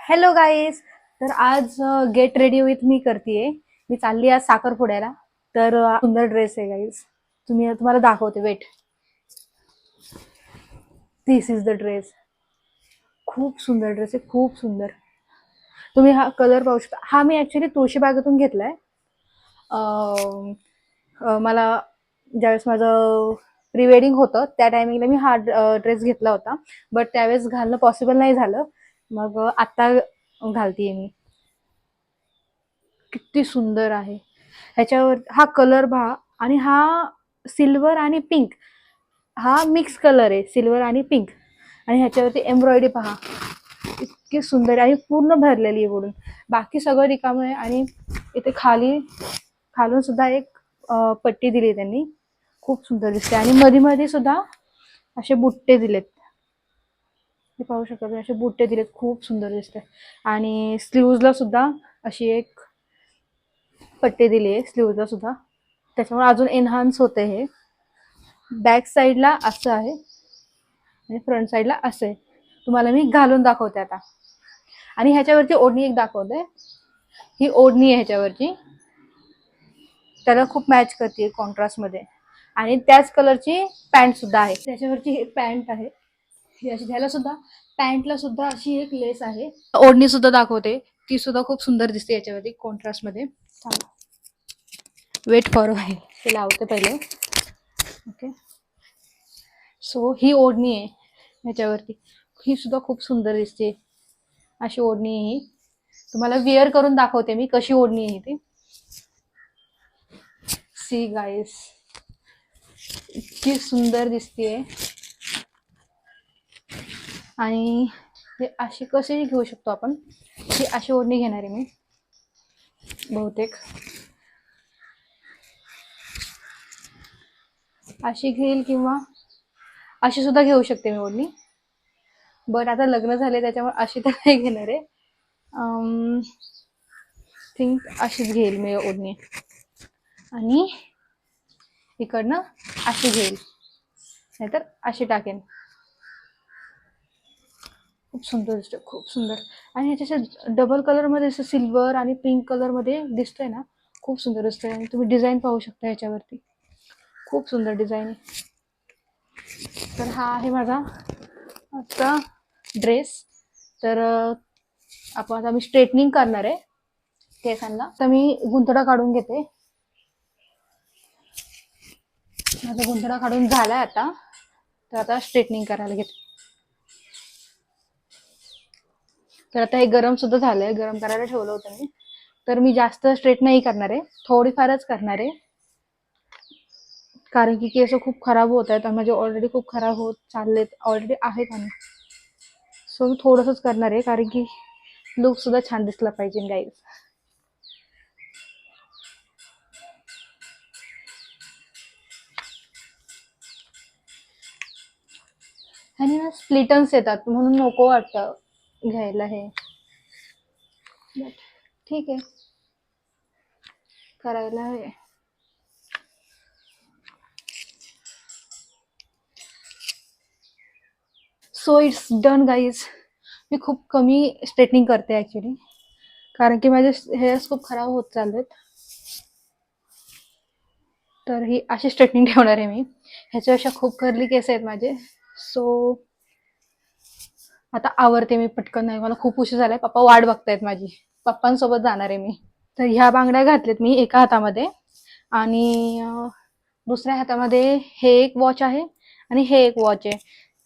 Hello guys. तर आज get ready with me करतेय. मी चालली आज साखरपुड्याला. तर सुंदर ड्रेस आहे गाईज. तुम्हाला दाखवते. Wait. This is the dress. खूप सुंदर ड्रेस आहे. खूप सुंदर. तुम्ही हा कलर पाहू शकता. हा मी ऍक्च्युली तुळशीबागेतून घेतलाय. मला ज्यावेळेस माझं प्री वेडिंग होतं त्या टायमिंगला मी हा ड्रेस घेतला होता. बट त्यावेळेस घालणं पॉसिबल नाही झालं. मग आता घालतीये मी. किती सुंदर आहे. ह्याच्यावर हा कलर पहा. आणि हा सिल्वर आणि पिंक हा मिक्स कलर आहे. सिल्वर आणि पिंक. आणि ह्याच्यावरती एम्ब्रॉयडरी पहा. इतकी सुंदर आहे आणि पूर्ण भरलेली आहे वरून. बाकी सगळं रिकामं आहे. आणि इथे खालून सुद्धा एक पट्टी दिली त्यांनी. खूप सुंदर दिसते. आणि मध्ये मध्ये सुद्धा असे बुट्टे दिलेत. हे पाहू शकता. असे बुट्टे दिलेत. खूप सुंदर दिसते. आणि स्लीव्हजला सुद्धा अशी एक पट्टी दिली आहे. स्लीव्हजला सुद्धा. त्याच्यामुळे अजून एनहान्स होते हे. बॅक साईडला असं आहे आणि फ्रंट साईडला असं आहे. तुम्हाला मी घालून दाखवते आता. आणि ह्याच्यावरची ओढणी एक दाखवते. ही ओढणी आहे ह्याच्यावरची. त्याला खूप मॅच करते कॉन्ट्रास्ट मध्ये. आणि त्याच कलरची पॅन्ट सुद्धा आहे. त्याच्यावरची ही पॅन्ट आहे. ही अशी. ह्याला सुद्धा पॅन्टला सुद्धा अशी एक लेस आहे. ओढणी सुद्धा दाखवते. ती सुद्धा खूप सुंदर दिसते याच्यावरती कॉन्ट्रास्ट मध्ये. Wait for while. ते लावते पहिले. ओके. सो ही ओढणी आहे ह्याच्यावरती. ही सुद्धा खूप सुंदर दिसते. अशी ओढणी आहे ही. तुम्हाला विअर करून दाखवते मी कशी ओढणी आहे ती. सी गाईस. इतकी सुंदर दिसते. आणि हे अशी कशीही घेऊ शकतो आपण. ही अशी ओढणी घेणार आहे मी बहुतेक. अशी घेईल किंवा अशी सुद्धा घेऊ शकते मी ओढणी. बट आता लग्न झाले त्याच्यामुळे अशी तर नाही घेणार आहे. थिंक अशीच घेईल मी ओढणी. आणि इकडनं अशी घेईल. नाहीतर अशी टाकेन. खूप सुंदर दिसते. खूप सुंदर. आणि ह्याच्या डबल कलर मध्ये असं सिल्वर आणि पिंक कलर मध्ये दिसतंय ना. खूप सुंदर दिसतंय. आणि तुम्ही डिझाईन पाहू शकता ह्याच्यावरती. खूप सुंदर डिझाईन आहे. तर हा आहे माझा आजचा ड्रेस. तर आपण आता मी स्ट्रेटनिंग करणार आहे केसांना. तर मी गुंतडा काढून घेते. माझा गुंतडा काढून झालाय आता. तर आता स्ट्रेटनिंग करायला घेते. तर आता हे गरम सुद्धा झालंय. गरम करायला ठेवलं होतं मी. तर मी जास्त स्ट्रेट नाही करणार आहे. थोडीफारच करणार आहे. कारण की केस खूप खराब होत आहेत. माझे ऑलरेडी खूप खराब होत चाललेत. ऑलरेडी आहेत. आणि सो मी थोडंसंच करणार आहे. कारण की लुक सुद्धा छान दिसला पाहिजे गाईज. आणि ना स्प्लिटन्स येतात म्हणून नको वाटतं घ्यायला हे. ठीक आहे. करायला हे. So it's done guys. मी खूप कमी स्ट्रेटनिंग करते ऍक्च्युली. कारण की माझे हेअर्स खूप खराब होत चाललेत. तर ही अशी स्ट्रेटनिंग ठेवणार आहे मी. ह्याच्यापेक्षा खूप कर्ली केस आहेत माझे. सो आता आवरते मी पटकन. नाही मला खूप उशीर झालाय. पप्पा वाट बघतायत माझी. पप्पांसोबत जाणार आहे मी. तर ह्या बांगड्या घातल्यात मी एका हातामध्ये. आणि दुसऱ्या हातामध्ये हे एक वॉच आहे आणि हे एक वॉच आहे.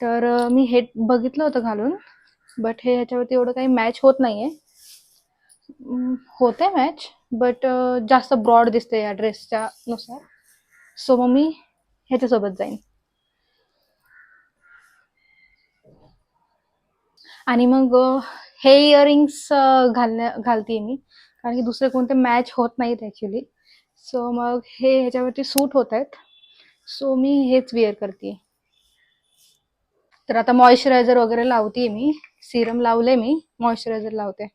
तर मी हे बघितलं होतं घालून. बट हे ह्याच्यावरती एवढं काही मॅच होत नाहीये. होते मॅच. बट जास्त ब्रॉड दिसते या ड्रेसच्या नुसार. सो मग मी ह्याच्यासोबत जाईन. आणि मग हे इयरिंग्स घालते मी. कारण की दुसरे कोणते मॅच होत नाहीत ऍक्च्युली. सो मग हे ह्याच्यावरती सूट होत आहेत. सो मी हेच वेअर करते. तर आता मॉइश्चरायझर वगैरे लावते मी. सिरम लावले मी. मॉइश्चरायझर लावते.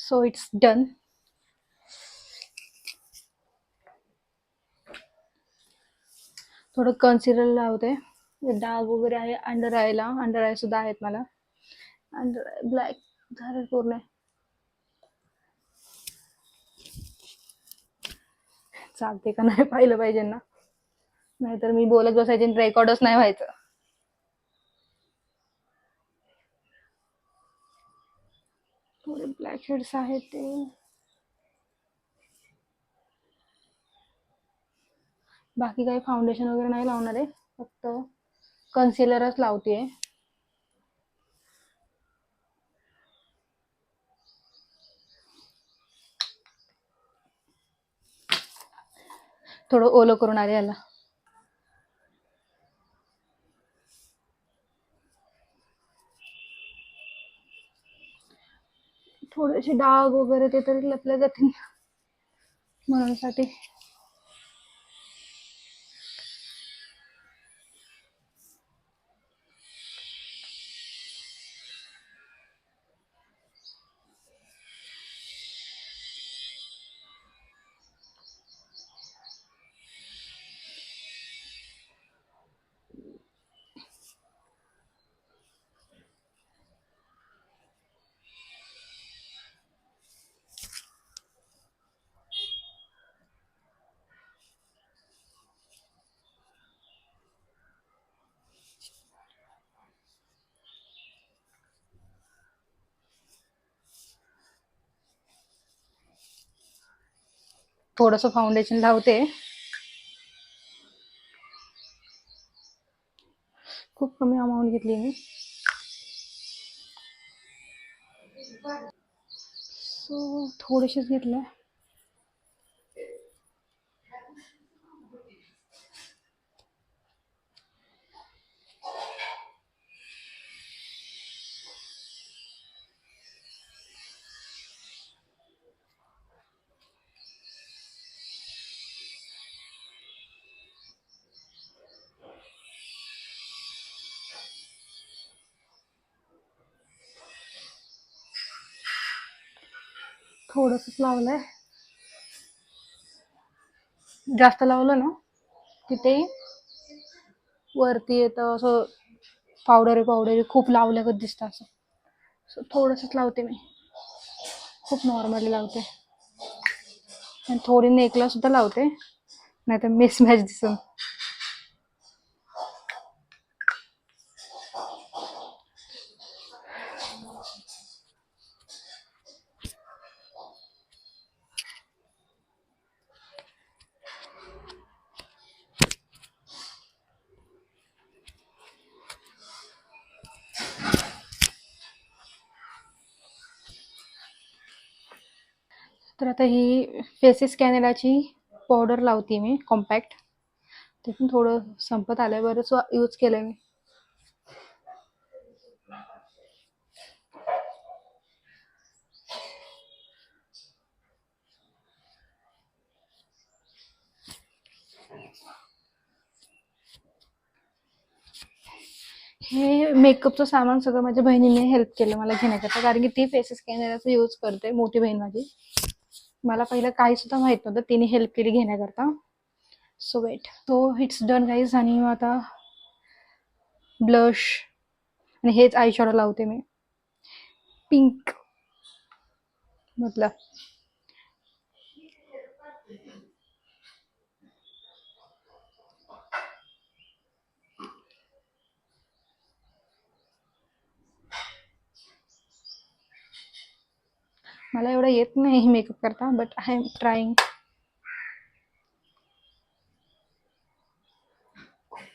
So it's done. थोडं कन्सिलर लावते. डाग वगैरे आहे अंडर आयला. अंडर आय सुद्धा आहेत मला. अंडर आय ब्लॅक झालं पूर्ण. चालते का नाही पाहिलं पाहिजे ना, नाहीतर मी बोलत बसायचे रेकॉर्डच नाही व्हायचं. थोडे ब्लॅक शेड्स आहेत ते. बाकी काही फाउंडेशन वगैरे नाही लावणार आहे, फक्त कन्सिलरच लावते. थोडं ओलं करून आले याला. थोडेसे डाग वगैरे ते तरी लपले जातील म्हणून साठी. थोडस फाउंडेशन लावते. खूप कमी अमाऊंट घेतली मी. सो थोडेसेच घेतले. थोडंसंच लावलंय. जास्त लावलं ना तिथे वरती येतं असं पावडर पावडर खूप लावल्यागत दिसतं असं. सो थोडंसंच लावते मी, खूप नॉर्मली लावते. आणि थोडी नेकला सुद्धा लावते, नाहीतर मिसमॅच दिसून. तर आता ही फेसेस कॅनडाची पावडर लावते मी कॉम्पॅक्ट. ते पण थोडं संपत आलंय, बरंच यूज केलंय मी. हे मेकअपचं सामान सगळं माझ्या बहिणीने हेल्प केलं मला घेण्याकरता, कारण की ती फेसेस कॅनडाचा यूज करते, मोठी बहीण माझी. मला पहिलं काही सुद्धा माहित नव्हतं, तिने हेल्प केली घेण्याकरता. So wait. So it's done guys. आणि आता ब्लश आणि हेच आय शॅडो लावते मी, पिंक मधलं. मला एवढं येत नाही मेकअप करता, बट आय एम ट्राईंग.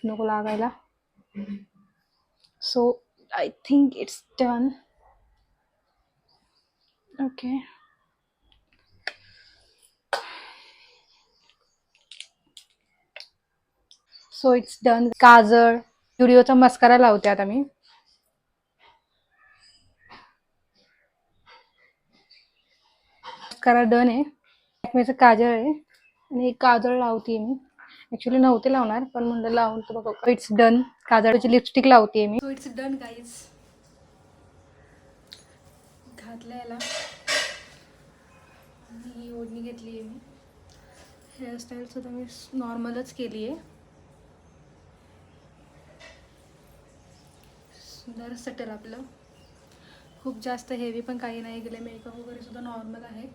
नको लागायला. So I think it's done. Okay. So it's done. काजळ, जुडिओचा मस्कारा लावते आता मी. मस्कारा डन आहे. लॅक्मेचं काजळ आहे आणि काजळ लावते मी. ऍक्च्युली नव्हते लावणार, पण म्हणलं लावून तर बघा. It's done. काजळची लिपस्टिक लावते मी. So it's done guys. घातलं याला. घेतली आहे मी. हेअरस्टाईलसुद्धा मी नॉर्मलच केली आहे. सुंदर सटेल आपलं, खूप जास्त हेवी पण काही नाही केलं. मेकअप वगैरे सुद्धा नॉर्मल आहे.